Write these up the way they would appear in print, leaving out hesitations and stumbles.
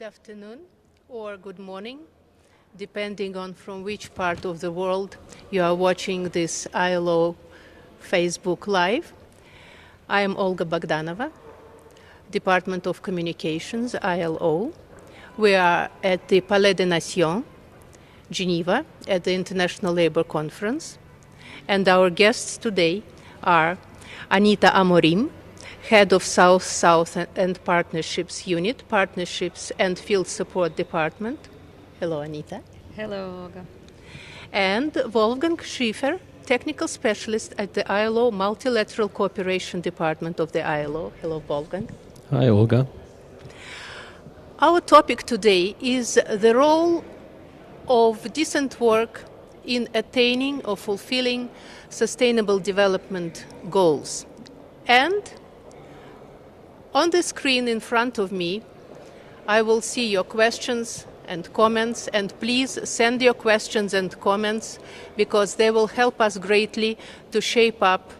afternoon or good morning, depending on from which part of the world you are watching this ILO Facebook Live. I am Olga Bogdanova, Department of Communications, ILO. We are at the Palais des Nations, Geneva, at the International Labour Conference. And our guests today are Anita Amorim, Head of SouthSouth and Partnerships Unit, Partnerships and Field Support Department. Hello, Anita. Hello, Olga. And Wolfgang Schiffer, Technical Specialist at the ILO Multilateral Cooperation Department of the ILO. Hello, Wolfgang. Hi, Olga. Our topic today is the role of decent work in attaining or fulfilling sustainable development goals. And on the screen in front of me, I will see your questions and comments, and please send your questions and comments because they will help us greatly to shape up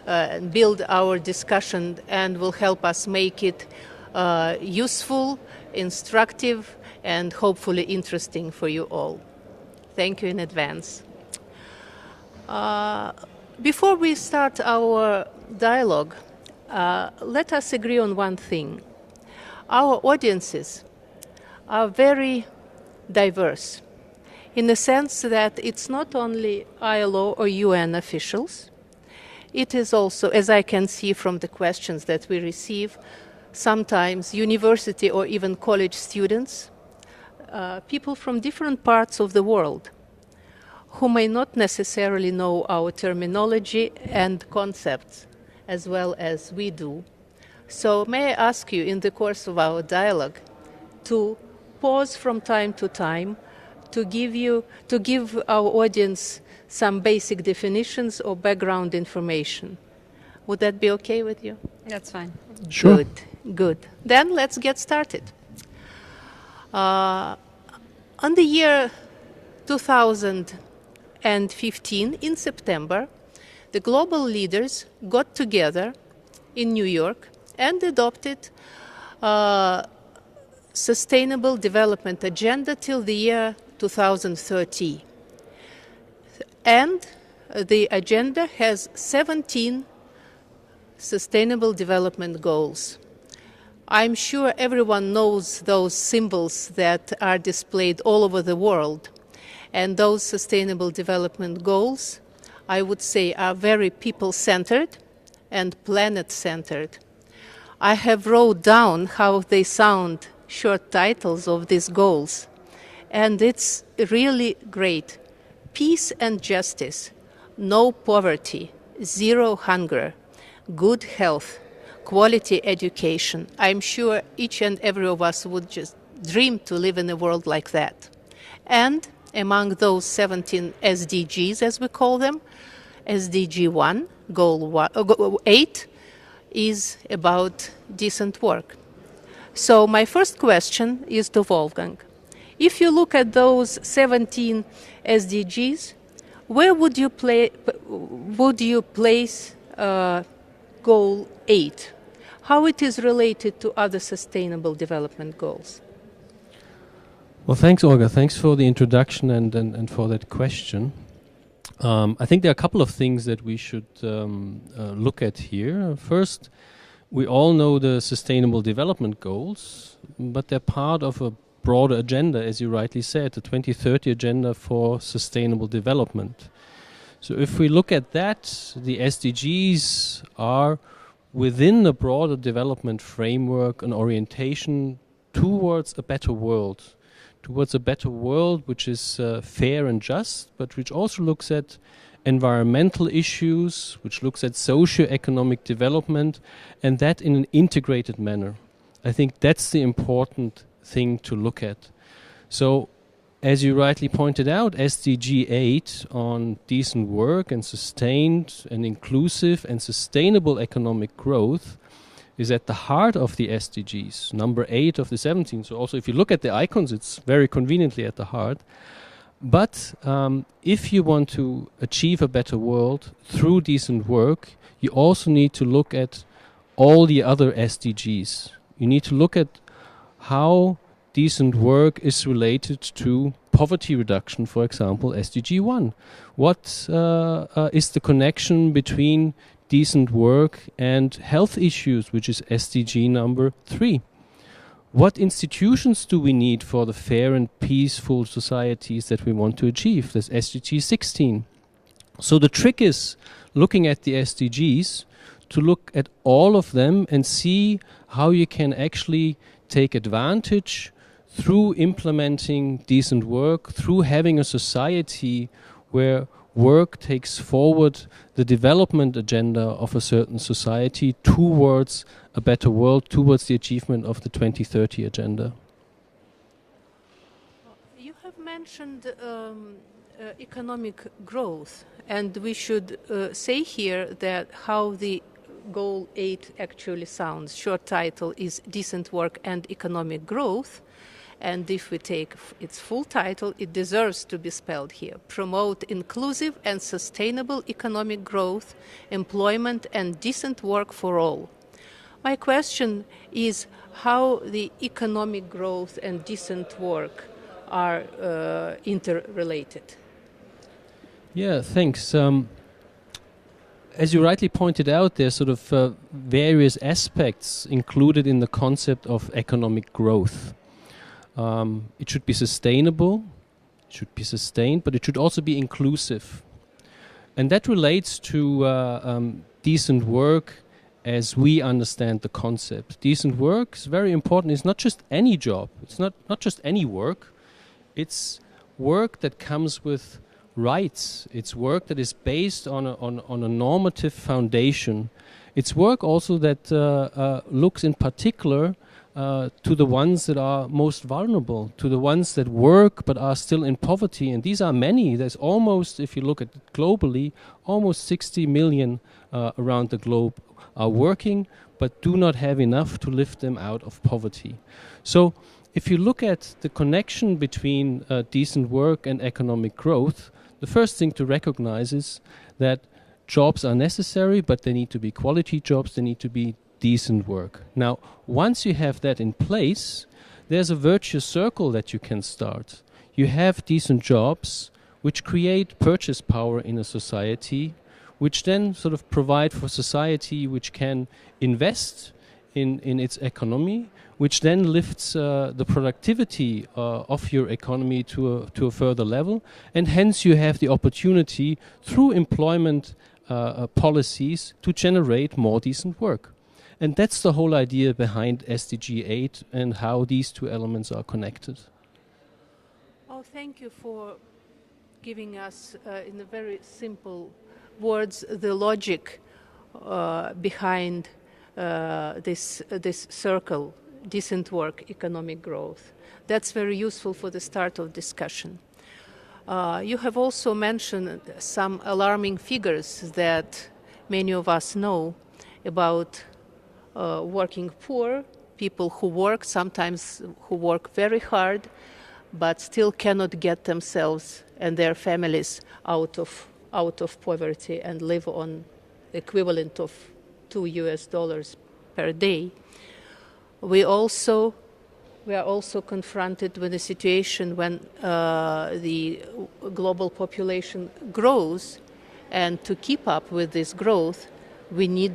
and build our discussion and will help us make it useful, instructive, and hopefully interesting for you all. Thank you in advance. Before we start our dialogue, let us agree on one thing. Our audiences are very diverse in the sense that it's not only ILO or UN officials. It is also, as I can see from the questions that we receive, sometimes university or even college students, people from different parts of the world who may not necessarily know our terminology and concepts as well as we do. So may I ask you in the course of our dialogue to pause from time to time to give our audience some basic definitions or background information. Would that be okay with you? That's fine. Sure. Good. Then let's get started. On the year 2015, in September, the global leaders got together in New York and adopted a Sustainable Development Agenda till the year 2030. And the agenda has 17 Sustainable Development Goals. I'm sure everyone knows those symbols that are displayed all over the world. And those Sustainable Development Goals, I would say, are very people-centered and planet-centered. I have wrote down how they sound, short titles of these goals. And it's really great. Peace and justice, no poverty, zero hunger, good health, quality education. I'm sure each and every of us would just dream to live in a world like that. And among those 17 SDGs, as we call them, SDG 1, Goal 8, is about decent work. So my first question is to Wolfgang. If you look at those 17 SDGs, where would you place Goal 8? How it is related to other sustainable development goals? Well, thanks, Olga. Thanks for the introduction and for that question. I think there are a couple of things that we should look at here. First, we all know the Sustainable Development Goals, but they're part of a broader agenda, as you rightly said, the 2030 Agenda for Sustainable Development. So if we look at that, the SDGs are within a broader development framework, an orientation towards a better world. Towards a better world which is fair and just, but which also looks at environmental issues, which looks at socio-economic development, and that in an integrated manner. I think that's the important thing to look at. So, as you rightly pointed out, SDG 8 on decent work and sustained and inclusive and sustainable economic growth is at the heart of the SDGs, number 8 of the 17. So also if you look at the icons, it's very conveniently at the heart. But if you want to achieve a better world through decent work, you also need to look at all the other SDGs. You need to look at how decent work is related to poverty reduction, for example, SDG 1? What is the connection between decent work and health issues, which is SDG number 3? What institutions do we need for the fair and peaceful societies that we want to achieve? That's SDG 16. So the trick is looking at the SDGs to look at all of them and see how you can actually take advantage through implementing decent work, through having a society where work takes forward the development agenda of a certain society towards a better world, towards the achievement of the 2030 agenda. You have mentioned economic growth, and we should say here that how the Goal 8 actually sounds. Short title is Decent Work and Economic Growth. And if we take its full title, it deserves to be spelled here. Promote inclusive and sustainable economic growth, employment and decent work for all. My question is how the economic growth and decent work are interrelated. Yeah, thanks. As you rightly pointed out, there's sort of various aspects included in the concept of economic growth. It should be sustainable, it should be sustained, but it should also be inclusive. And that relates to decent work as we understand the concept. Decent work is very important. It's not just any job. It's not just any work. It's work that comes with rights. It's work that is based on a normative foundation. It's work also that looks in particular to the ones that are most vulnerable, to the ones that work but are still in poverty. And these are many. There's almost, if you look at it globally, almost 60 million around the globe are working but do not have enough to lift them out of poverty. So if you look at the connection between decent work and economic growth, the first thing to recognize is that jobs are necessary, but they need to be quality jobs, they need to be decent work. Now, once you have that in place, there's a virtuous circle that you can start. You have decent jobs which create purchase power in a society, which then sort of provide for society which can invest in its economy, which then lifts the productivity of your economy to a further level, and hence you have the opportunity through employment policies to generate more decent work. And that's the whole idea behind SDG 8 and how these two elements are connected. Oh, thank you for giving us in a very simple words the logic behind this circle, decent work, economic growth. That's very useful for the start of discussion. You have also mentioned some alarming figures that many of us know about working poor, people who work, sometimes who work very hard, but still cannot get themselves and their families out of poverty and live on the equivalent of $2 per day. We are also confronted with a situation when the global population grows, and to keep up with this growth, we need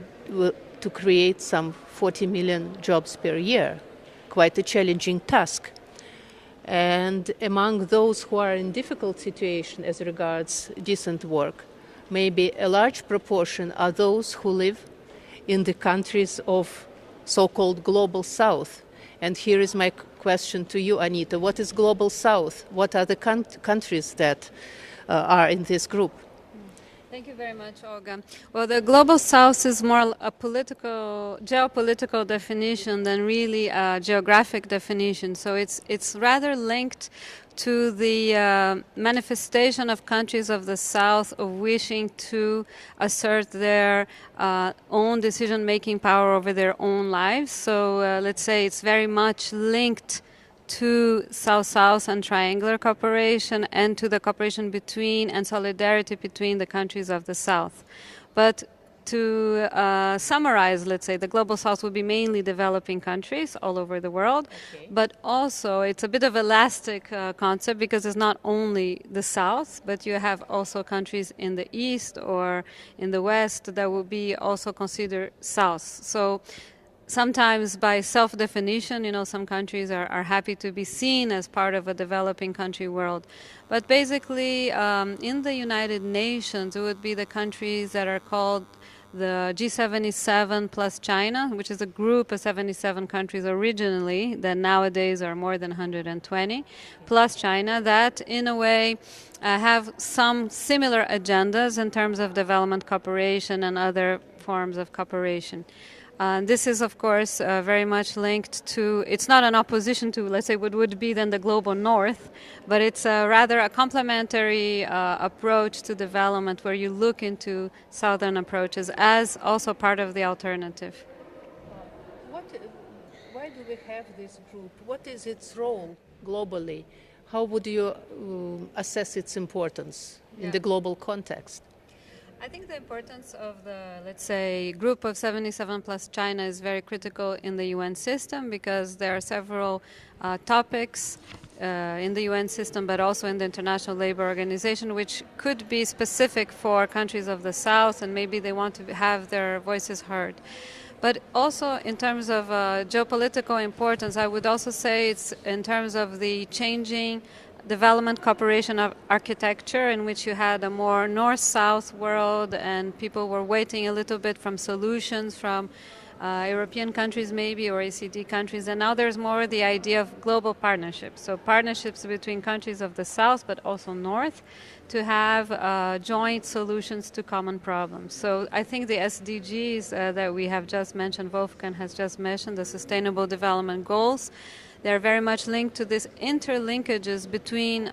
to create some 40 million jobs per year. Quite a challenging task. And among those who are in difficult situation as regards decent work, maybe a large proportion are those who live in the countries of so-called Global South. And here is my question to you, Anita. What is Global South? What are the countries that are in this group? Thank you very much, Olga. Well, the Global South is more a geopolitical definition than really a geographic definition. So it's rather linked to the manifestation of countries of the South of wishing to assert their own decision-making power over their own lives. So let's say it's very much linked to SouthSouth and triangular cooperation and to the cooperation between and solidarity between the countries of the South. But to summarize, let's say, the Global South will be mainly developing countries all over the world, but also it's a bit of elastic concept because it's not only the South, but you have also countries in the East or in the West that will be also considered South. So sometimes by self-definition, some countries are happy to be seen as part of a developing country world. But basically, in the United Nations, it would be the countries that are called the G77 plus China, which is a group of 77 countries originally that nowadays are more than 120, plus China, that in a way have some similar agendas in terms of development cooperation and other forms of cooperation. This is, of course, very much linked to, it's not an opposition to, let's say, what would be then the global north, but it's rather a complementary approach to development where you look into southern approaches as also part of the alternative. Why do we have this group? What is its role globally? How would you assess its importance in the global context? I think the importance of the, let's say, group of 77 plus China is very critical in the UN system because there are several topics in the UN system, but also in the International Labour Organization, which could be specific for countries of the South, and maybe they want to have their voices heard. But also in terms of geopolitical importance, I would also say it's in terms of the changing development cooperation of architecture, in which you had a more north-south world and people were waiting a little bit from solutions from European countries maybe or ACD countries, and now there's more the idea of global partnerships, so partnerships between countries of the south but also north to have joint solutions to common problems. So I think the SDGs that we have just mentioned, Wolfgang has just mentioned, the Sustainable Development Goals, they're very much linked to these interlinkages between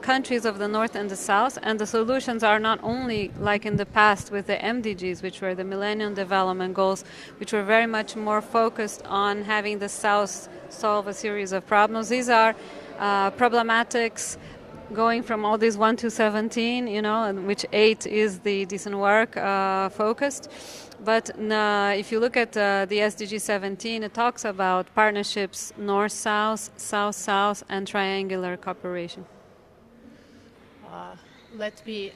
countries of the north and the south, and the solutions are not only like in the past with the MDGs, which were the Millennium Development Goals, which were very much more focused on having the south solve a series of problems. These are problematics going from all these 1 to 17, in which 8 is the decent work focused. But if you look at the SDG 17, it talks about partnerships north-south, south-south, and triangular cooperation. Let me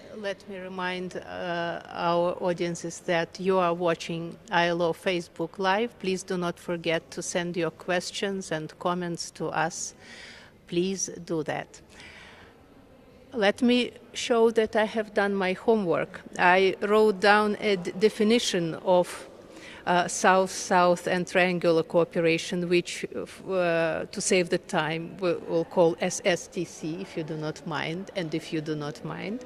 remind our audiences that you are watching ILO Facebook Live. Please do not forget to send your questions and comments to us. Please do that. Let me show that I have done my homework. I wrote down a definition of South-South and triangular cooperation, which, to save the time, we'll call SSTC, if you do not mind, and if you do not mind.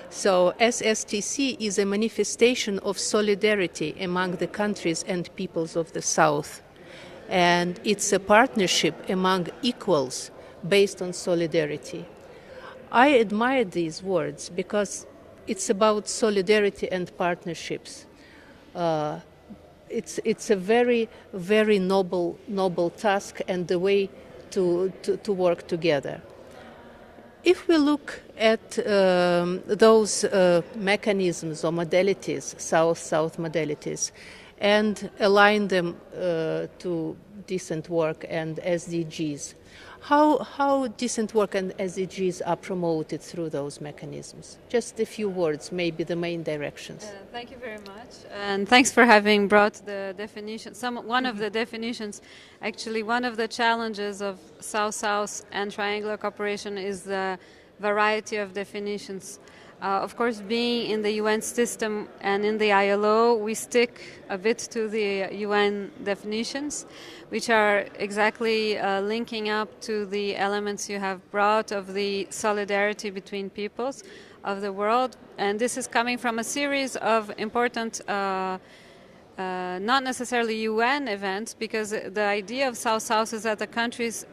So SSTC is a manifestation of solidarity among the countries and peoples of the South. And it's a partnership among equals based on solidarity. I admire these words because it's about solidarity and partnerships. It's a very, very noble task and the way to work together. If we look at those mechanisms or modalities, South-South modalities, and align them to decent work and SDGs, how decent work and SDGs are promoted through those mechanisms? Just a few words, maybe the main directions. Thank you very much, and thanks for having brought the definition. One of the definitions, actually, one of the challenges of South-South and triangular cooperation is the variety of definitions. Of course, being in the UN system and in the ILO, we stick a bit to the UN definitions, which are exactly linking up to the elements you have brought of the solidarity between peoples of the world. And this is coming from a series of important, not necessarily UN events, because the idea of South-South is that the countries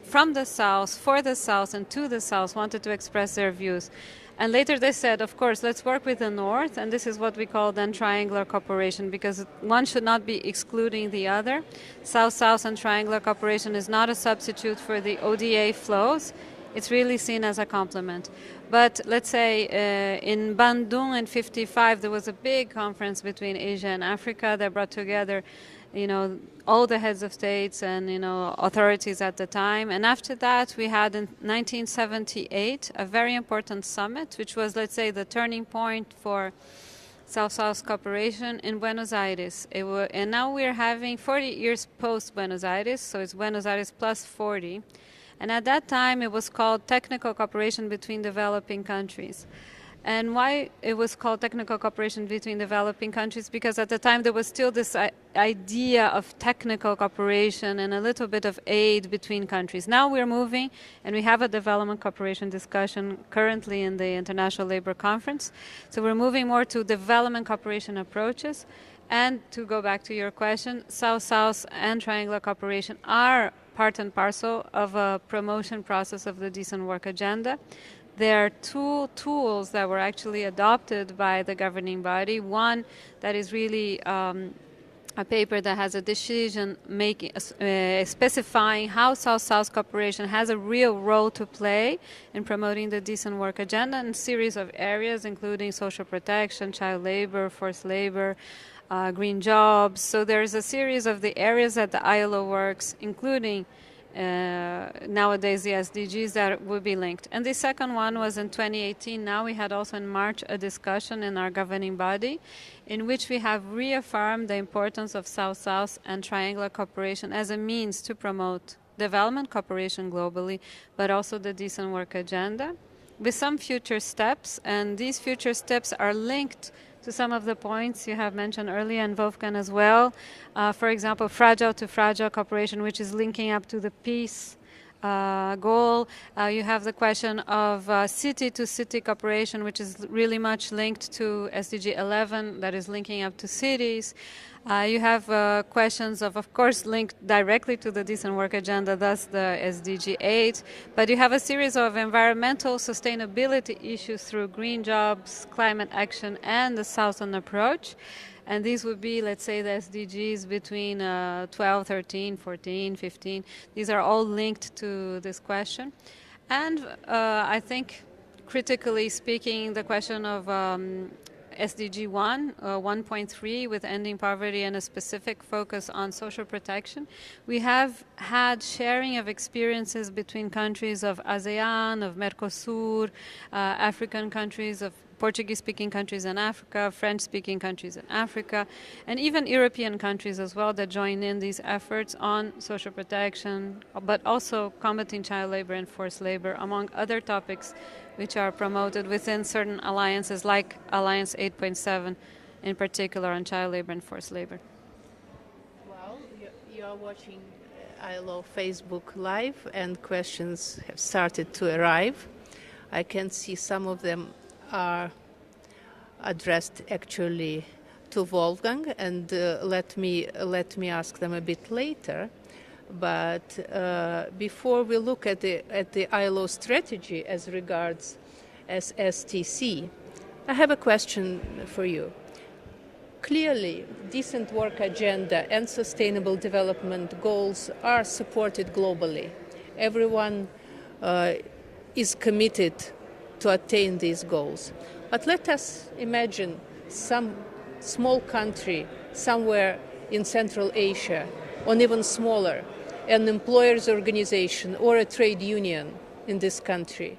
from the South, for the South, and to the South wanted to express their views. And later they said, of course, let's work with the North, and this is what we call then triangular cooperation, because one should not be excluding the other. South-South and triangular cooperation is not a substitute for the ODA flows. It's really seen as a complement. But let's say in Bandung in 55, there was a big conference between Asia and Africa that brought together, all the heads of states and, authorities at the time. And after that, we had in 1978 a very important summit, which was, let's say, the turning point for SouthSouth Cooperation in Buenos Aires. And now we're having 40 years post-Buenos Aires, so it's Buenos Aires plus 40. And at that time, it was called Technical Cooperation Between Developing Countries. And why it was called Technical Cooperation Between Developing Countries? Because at the time, there was still this idea of technical cooperation and a little bit of aid between countries. Now we're moving, and we have a development cooperation discussion currently in the International Labour Conference. So we're moving more to development cooperation approaches. And to go back to your question, South-South and triangular cooperation are part and parcel of a promotion process of the Decent Work Agenda. There are two tools that were actually adopted by the governing body. One that is really a paper that has a decision making, specifying how South-South Cooperation has a real role to play in promoting the Decent Work Agenda in a series of areas, including social protection, child labor, forced labor, green jobs. So there's a series of the areas that the ILO works, including nowadays the SDGs, that will be linked. And the second one was in 2018. Now we had also in March a discussion in our governing body in which we have reaffirmed the importance of South-South and triangular cooperation as a means to promote development cooperation globally, but also the Decent Work Agenda with some future steps. And these future steps are linked to some of the points you have mentioned earlier, and Wolfgang as well. For example, fragile to fragile cooperation, which is linking up to the peace goal. You have the question of city-to-city cooperation, which is really much linked to SDG 11, that is linking up to cities. You have questions of course, linked directly to the Decent Work Agenda, thus the SDG 8. But you have a series of environmental sustainability issues through green jobs, climate action, and the Southern approach. And these would be, let's say, the SDGs between 12, 13, 14, 15. These are all linked to this question. And I think, critically speaking, the question of SDG 1.3 with ending poverty and a specific focus on social protection. We have had sharing of experiences between countries of ASEAN, of Mercosur, African countries, of Portuguese-speaking countries in Africa, French-speaking countries in Africa, and even European countries as well that join in these efforts on social protection, but also combating child labor and forced labor, among other topics which are promoted within certain alliances like Alliance 8.7, in particular on child labor and forced labor. Well, you are watching ILO Facebook Live, and questions have started to arrive. I can see some of them are addressed actually to Wolfgang, and let me ask them a bit later. But before we look at the ILO strategy as regards SSTC, I have a question for you. Clearly, Decent Work Agenda and Sustainable Development Goals are supported globally. Everyone is committed to attain these goals. But let us imagine some small country somewhere in Central Asia, or even smaller, an employers' organization or a trade union in this country,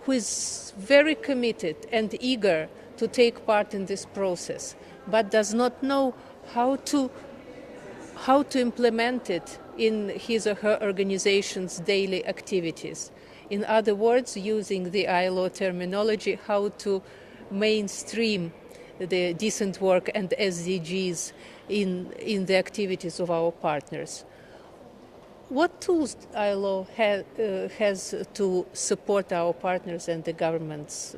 who is very committed and eager to take part in this process, but does not know how to implement it in his or her organization's daily activities. In other words, using the ILO terminology, how to mainstream the decent work and SDGs in the activities of our partners. What tools ILO has to support our partners and the governments,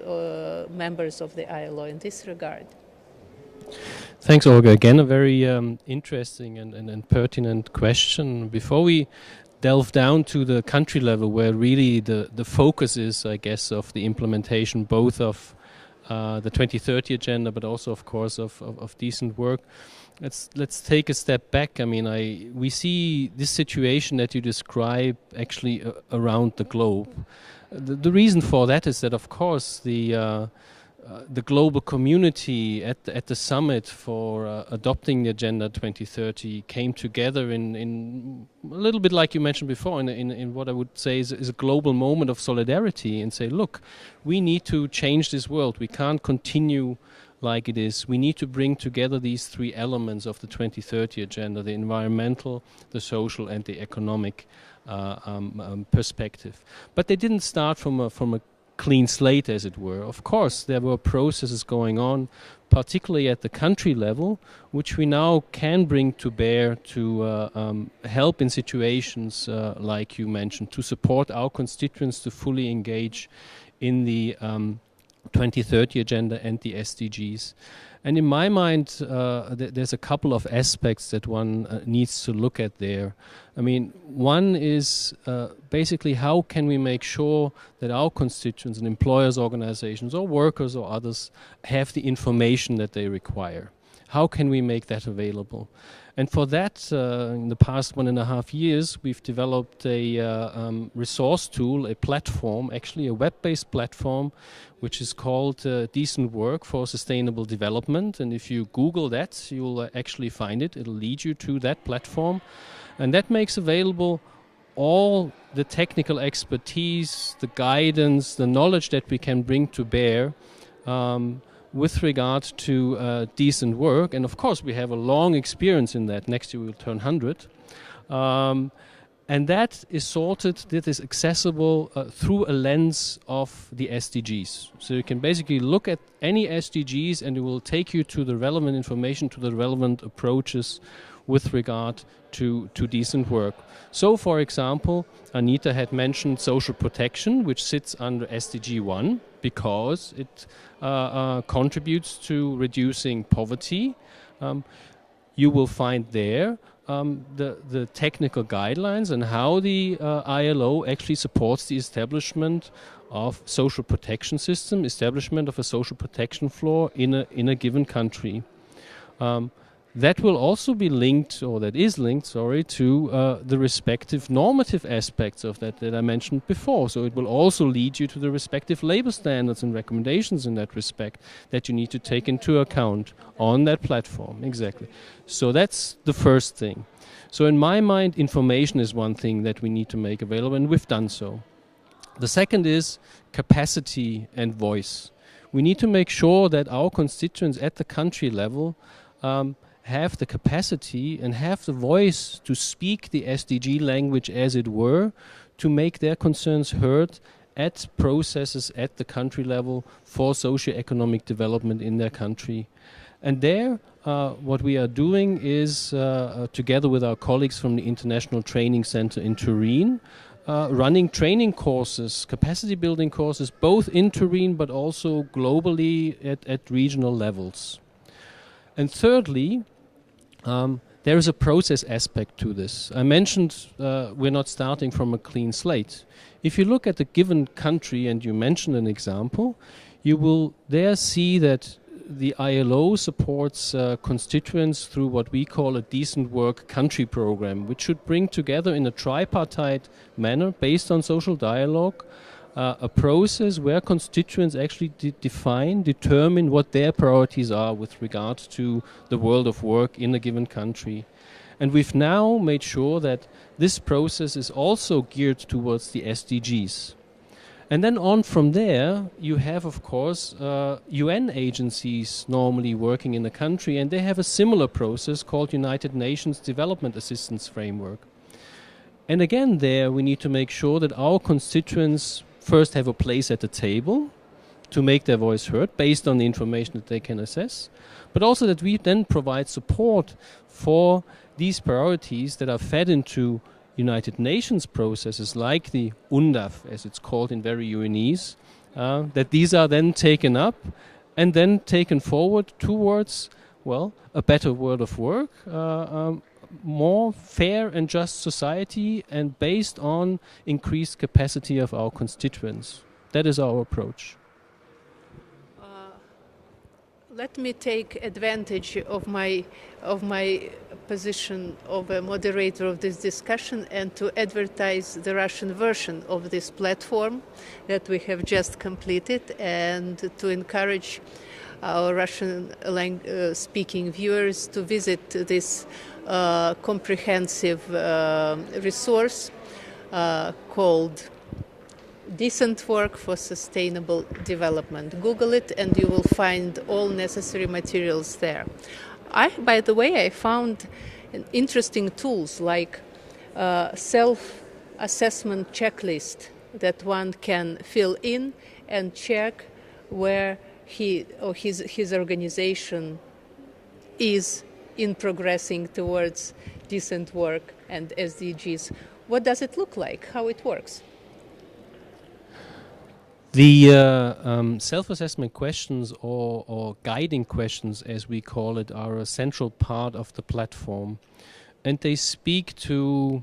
members of the ILO in this regard? Thanks, Olga. Again, a very interesting and pertinent question. Before we delve down to the country level, where really the focus is, I guess, of the implementation both of the 2030 agenda, but also, of course, of decent work. Let's take a step back. I mean, we see this situation that you describe actually around the globe. The reason for that is that, of course, the global community at the summit for adopting the Agenda 2030 came together in a little bit like you mentioned before, in what I would say is a global moment of solidarity, and say, look, we need to change this world. We can't continue like it is. We need to bring together these three elements of the 2030 agenda: the environmental, the social, and the economic perspective. But they didn't start from a clean slate, as it were. Of course, there were processes going on, particularly at the country level, which we now can bring to bear to help in situations like you mentioned, to support our constituents to fully engage in the 2030 agenda and the SDGs. And in my mind, there's a couple of aspects that one needs to look at there. I mean, one is basically how can we make sure that our constituents and employers' organizations or workers or others have the information that they require. How can we make that available? And for that, in the past 1.5 years, we've developed a resource tool, a platform, actually a web-based platform, which is called Decent Work for Sustainable Development. And if you Google that, you'll actually find it. It'll lead you to that platform. And that makes available all the technical expertise, the guidance, the knowledge that we can bring to bear with regard to decent work. And of course, we have a long experience in that. Next year we'll turn 100. And that is sorted, that is accessible through a lens of the SDGs. So you can basically look at any SDGs and it will take you to the relevant information, to the relevant approaches with regard to decent work. So, for example, Anita had mentioned social protection, which sits under SDG 1 because it contributes to reducing poverty. You will find there the technical guidelines and how the ILO actually supports the establishment of social protection system, establishment of a social protection floor in a given country. That will also be linked, or that is linked, sorry, to the respective normative aspects of that I mentioned before. So it will also lead you to the respective labor standards and recommendations in that respect that you need to take into account on that platform. Exactly. So that's the first thing. So in my mind, information is one thing that we need to make available, and we've done so. The second is capacity and voice. We need to make sure that our constituents at the country level have the capacity and have the voice to speak the SDG language, as it were, to make their concerns heard at processes at the country level for socio-economic development in their country. And there, what we are doing is, together with our colleagues from the International Training Center in Turin, running training courses, capacity building courses, both in Turin but also globally at regional levels. And thirdly, there is a process aspect to this. I mentioned we're not starting from a clean slate. If you look at a given country, and you mentioned an example, you will there see that the ILO supports constituents through what we call a decent work country program, which should bring together in a tripartite manner, based on social dialogue, a process where constituents actually determine what their priorities are with regard to the world of work in a given country. And we've now made sure that this process is also geared towards the SDGs. And then on from there, you have, of course, UN agencies normally working in the country, and they have a similar process called United Nations Development Assistance Framework. And again, there we need to make sure that our constituents first have a place at the table to make their voice heard based on the information that they can assess, but also that we then provide support for these priorities that are fed into United Nations processes like the UNDAF, as it's called in very UNese, that these are then taken up and then taken forward towards, well, a better world of work, more fair and just society, and based on increased capacity of our constituents. That is our approach. Let me take advantage of my position of a moderator of this discussion and to advertise the Russian version of this platform that we have just completed, and to encourage our Russian speaking viewers to visit this comprehensive resource called Decent Work for Sustainable Development. Google it and you will find all necessary materials there. By the way, I found interesting tools like self-assessment checklist that one can fill in and check where he or his organization is in progressing towards decent work and SDGs. What does it look like? How it works? The self-assessment questions or guiding questions, as we call it, are a central part of the platform. And they speak to,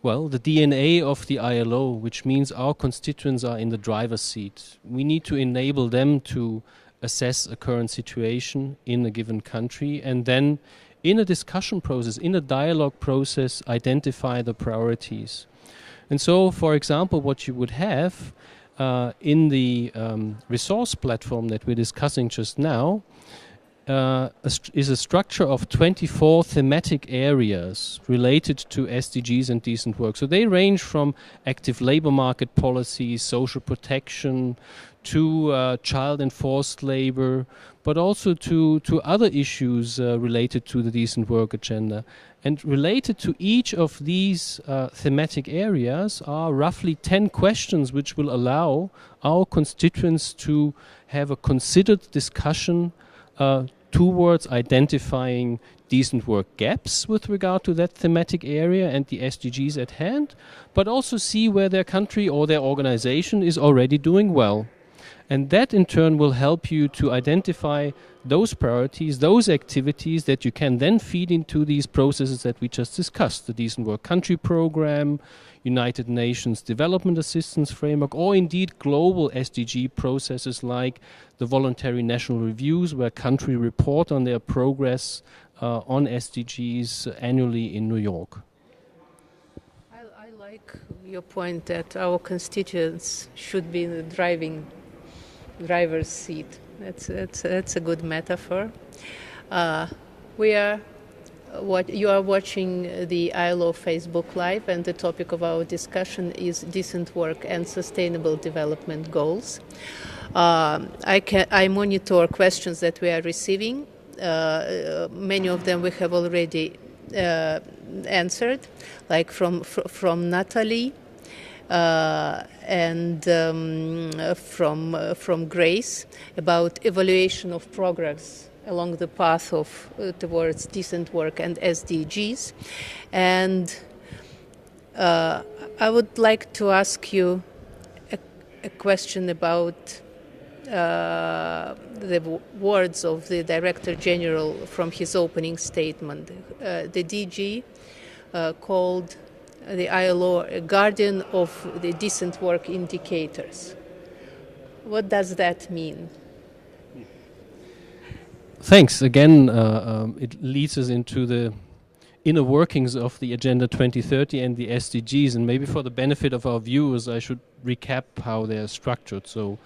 well, the DNA of the ILO, which means our constituents are in the driver's seat. We need to enable them to assess a current situation in a given country and then in a discussion process, in a dialogue process, identify the priorities. And so, for example, what you would have in the resource platform that we're discussing just now is a structure of 24 thematic areas related to SDGs and decent work. So they range from active labor market policies, social protection, to child and forced labor, but also to other issues related to the decent work agenda. And related to each of these thematic areas are roughly 10 questions which will allow our constituents to have a considered discussion towards identifying decent work gaps with regard to that thematic area and the SDGs at hand, but also see where their country or their organization is already doing well. And that in turn will help you to identify those priorities, those activities that you can then feed into these processes that we just discussed, the Decent Work Country Program, United Nations Development Assistance Framework, or indeed global SDG processes like the voluntary national reviews, where countries report on their progress on SDGs annually in New York. I like your point that our constituents should be in the driver's seat. That's a good metaphor. You are watching the ILO Facebook Live, and the topic of our discussion is decent work and sustainable development goals. I monitor questions that we are receiving. Many of them we have already answered, like from Natalie. And from Grace about evaluation of progress along the path of towards decent work and SDGs. And I would like to ask you a question about the words of the Director General from his opening statement. The DG called the ILO a guardian of the decent work indicators. What does that mean? Thanks. Again, it leads us into the inner workings of the Agenda 2030 and the SDGs. And maybe for the benefit of our viewers, I should recap how they're structured. So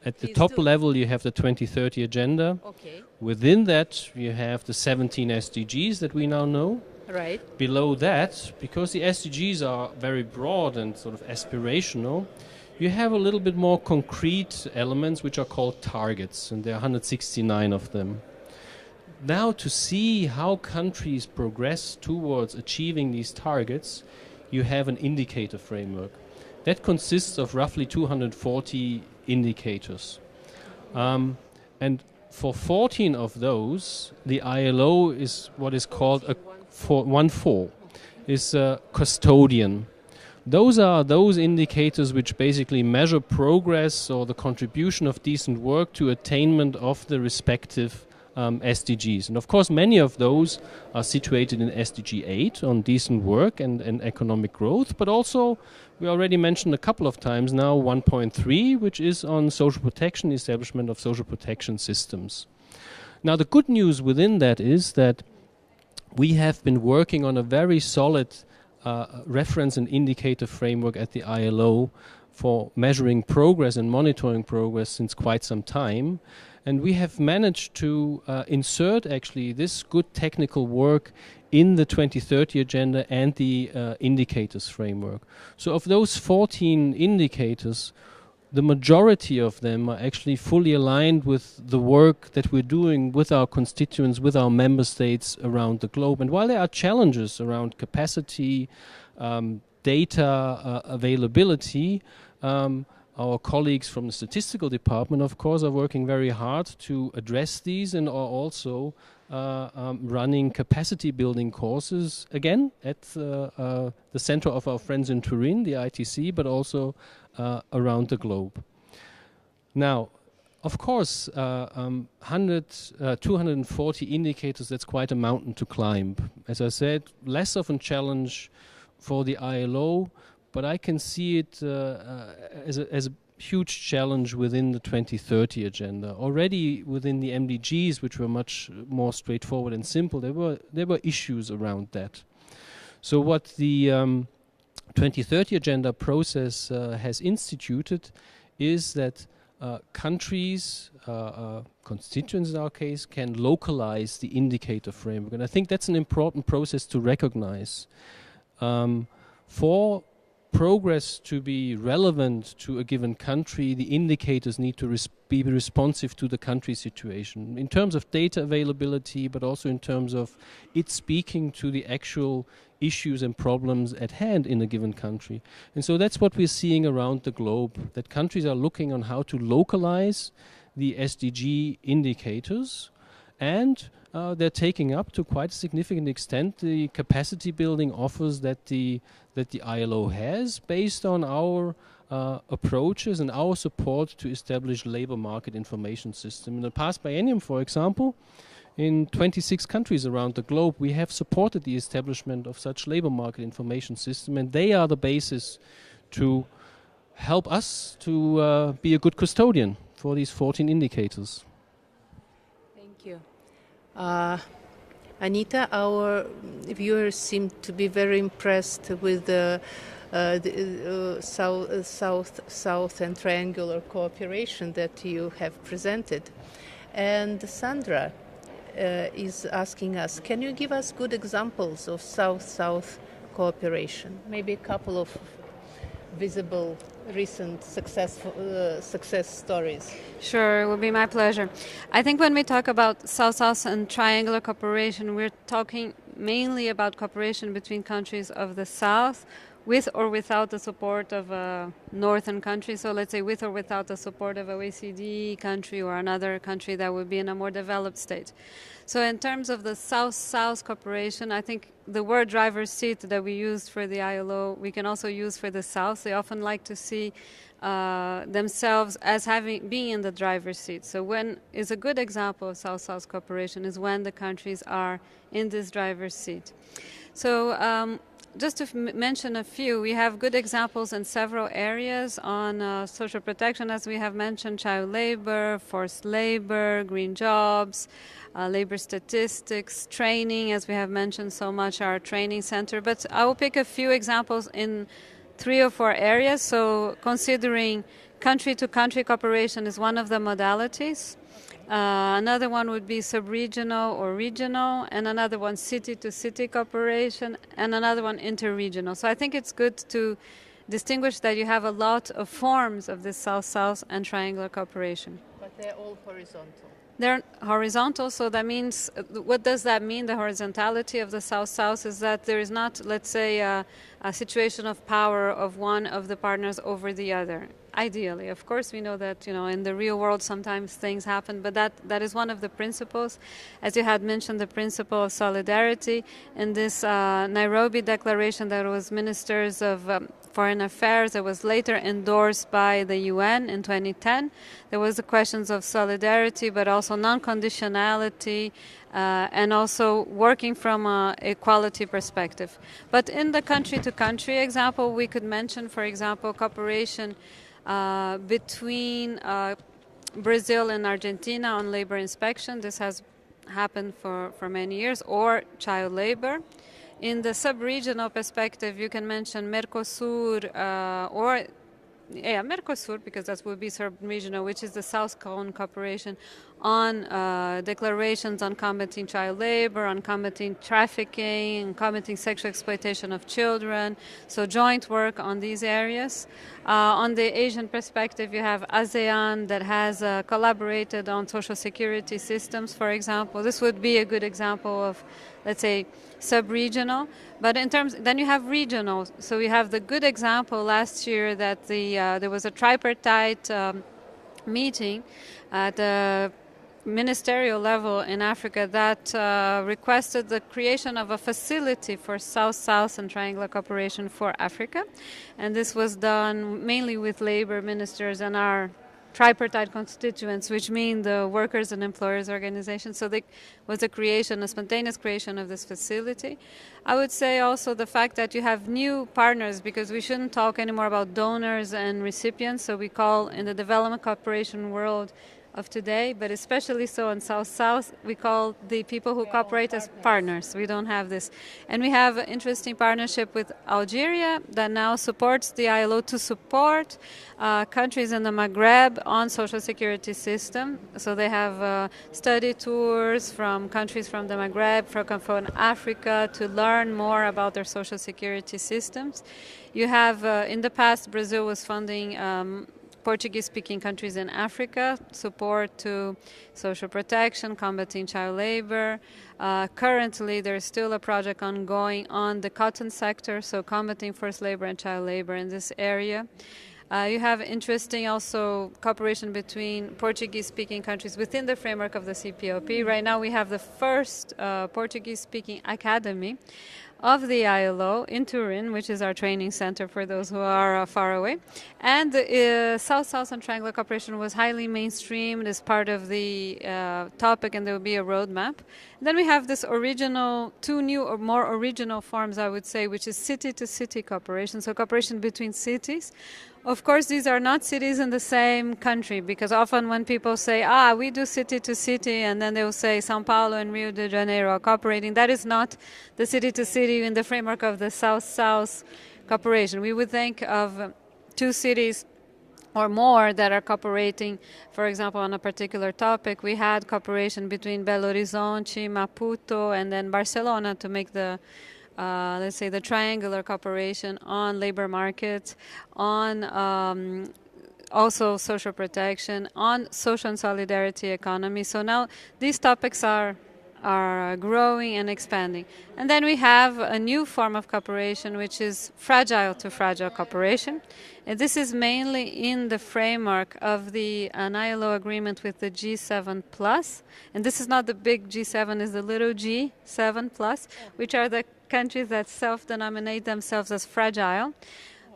at the top level, you have the 2030 Agenda. Okay. Within that, you have the 17 SDGs that we now know. Right. Below that, because the SDGs are very broad and sort of aspirational, you have a little bit more concrete elements which are called targets, and there are 169 of them. Now, to see how countries progress towards achieving these targets, you have an indicator framework. That consists of roughly 240 indicators. And for 14 of those, the ILO is what is called a 1.4 is a custodian. Those are those indicators which basically measure progress or the contribution of decent work to attainment of the respective SDGs. And of course, many of those are situated in SDG 8 on decent work and economic growth, but also we already mentioned a couple of times now 1.3, which is on social protection, establishment of social protection systems. Now, the good news within that is that we have been working on a very solid reference and indicator framework at the ILO for measuring progress and monitoring progress since quite some time. And we have managed to insert actually this good technical work in the 2030 agenda and the indicators framework. So of those 14 indicators, the majority of them are actually fully aligned with the work that we're doing with our constituents, with our member states around the globe. And while there are challenges around capacity, data availability, our colleagues from the statistical department, of course, are working very hard to address these and are also running capacity building courses, again, at the center of our friends in Turin, the ITC, but also around the globe. Now, of course, 240 indicators, that's quite a mountain to climb. As I said, less of a challenge for the ILO, but I can see it as a huge challenge within the 2030 agenda. Already within the MDGs, which were much more straightforward and simple, there were issues around that. So what the 2030 agenda process has instituted is that countries, constituents in our case, can localize the indicator framework. And I think that's an important process to recognize. For progress to be relevant to a given country, the indicators need to be responsive to the country situation in terms of data availability, but also in terms of it speaking to the actual issues and problems at hand in a given country. And so that's what we're seeing around the globe, that countries are looking on how to localize the SDG indicators, and they're taking up to quite a significant extent the capacity building offers that the ILO has based on our approaches and our support to establish labor market information system. In the past biennium, for example, in 26 countries around the globe, we have supported the establishment of such labor market information system, and they are the basis to help us to be a good custodian for these 14 indicators. Thank you. Anita, our viewers seem to be very impressed with the South and triangular cooperation that you have presented. And Sandra is asking us, can you give us good examples of South-South cooperation? Maybe a couple of visible recent success stories. Sure, it would be my pleasure. I think when we talk about South-South and triangular cooperation, we're talking mainly about cooperation between countries of the South, with or without the support of a northern country. So let's say with or without the support of a OECD country or another country that would be in a more developed state. So in terms of the South-South cooperation, I think the word driver's seat that we used for the ILO, we can also use for the South. They often like to see themselves as being in the driver's seat. So when is a good example of South-South cooperation is when the countries are in this driver's seat. So just to mention a few, we have good examples in several areas on social protection, as we have mentioned, child labor, forced labor, green jobs, labor statistics, training, as we have mentioned so much, our training center. But I will pick a few examples in 3 or 4 areas. So considering country-to-country cooperation is one of the modalities. Another one would be sub-regional or regional, and another one city-to-city cooperation, and another one interregional. So I think it's good to distinguish that you have a lot of forms of this South-South and triangular cooperation. But they're all horizontal. They're horizontal, so that means, what does that mean? The horizontality of the South-South is that there is not, let's say, a situation of power of one of the partners over the other. Ideally, of course, we know that in the real world sometimes things happen, but that is one of the principles. As you had mentioned, the principle of solidarity in this Nairobi declaration that was ministers of Foreign Affairs that was later endorsed by the UN in 2010. There was the questions of solidarity, but also non-conditionality, and also working from an equality perspective. But in the country-to-country example, we could mention, for example, cooperation between Brazil and Argentina on labor inspection. This has happened for many years, or child labor. In the sub-regional perspective, you can mention Mercosur Mercosur, because that would be sub-regional, which is the SouthSouth Cooperation on declarations on combating child labor, on combating trafficking, and combating sexual exploitation of children. So joint work on these areas. On the Asian perspective, you have ASEAN that has collaborated on social security systems, for example. This would be a good example of, let's say, sub-regional. But in terms, then you have regional. So we have the good example last year that there was a tripartite meeting at the ministerial level in Africa that requested the creation of a facility for South-South and Triangular Cooperation for Africa. And this was done mainly with labor ministers and our tripartite constituents, which mean the workers and employers organizations. So there was a spontaneous creation of this facility. I would say also the fact that you have new partners, because we shouldn't talk anymore about donors and recipients. So we call, in the development cooperation world of today, but especially so in South-South, we call the people who cooperate as partners. We don't have this. And we have an interesting partnership with Algeria that now supports the ILO to support countries in the Maghreb on social security system. So they have study tours from countries from the Maghreb, from Africa, to learn more about their social security systems. You have, in the past, Brazil was funding Portuguese-speaking countries in Africa, support to social protection, combating child labor. Currently, there is still a project ongoing on the cotton sector, so combating forced labor and child labor in this area. You have interesting also cooperation between Portuguese-speaking countries within the framework of the CPLP. Right now, we have the first Portuguese-speaking academy of the ILO in Turin, which is our training center for those who are far away. And South-South and Triangular Cooperation was highly mainstreamed as part of the topic, and there will be a roadmap. Then we have this original, two new or more original forms, I would say, which is city-to-city cooperation, so cooperation between cities. Of course, these are not cities in the same country, because often when people say, we do city to city, and then they will say Sao Paulo and Rio de Janeiro are cooperating, that is not the city to city in the framework of the South-South Cooperation. We would think of two cities or more that are cooperating, for example, on a particular topic. We had cooperation between Belo Horizonte, Maputo, and then Barcelona to make the let's say the triangular cooperation on labor markets, on also social protection, on social and solidarity economy. So now these topics are growing and expanding. And then we have a new form of cooperation, which is fragile to fragile cooperation. And this is mainly in the framework of an ILO agreement with the G7+. And this is not the big G7, it's the little G7+, which are the countries that self-denominate themselves as fragile,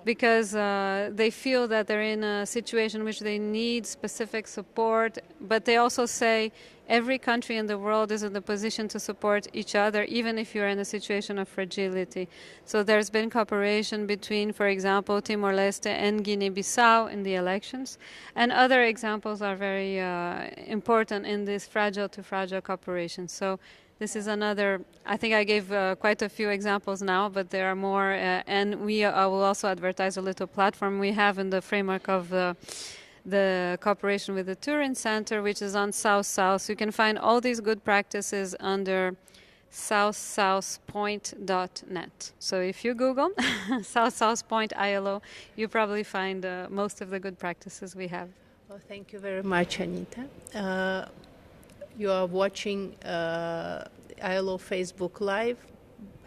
because they feel that they're in a situation in which they need specific support, but they also say every country in the world is in the position to support each other, even if you're in a situation of fragility. So there's been cooperation between, for example, Timor-Leste and Guinea-Bissau in the elections, and other examples are very important in this fragile to fragile cooperation. So this is another, I think I gave quite a few examples now, but there are more, and we will also advertise a little platform we have in the framework of the cooperation with the Turin Center, which is on South-South. So you can find all these good practices under SouthSouthPoint.net. So if you Google SouthSouth Point ILO, you probably find most of the good practices we have. Well, thank you very much, Anita. You are watching ILO Facebook Live,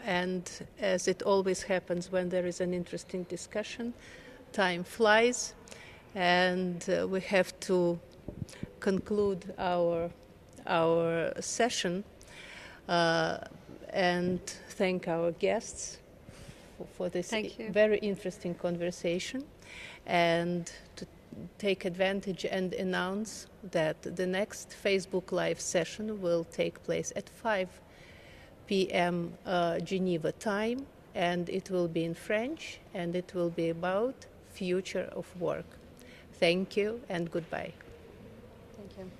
and as it always happens when there is an interesting discussion, time flies, and we have to conclude our session and thank our guests for this very interesting conversation, and to take advantage and announce that the next Facebook Live session will take place at 5 p.m. Geneva time, and it will be in French, and it will be about future of work. Thank you and goodbye. Thank you.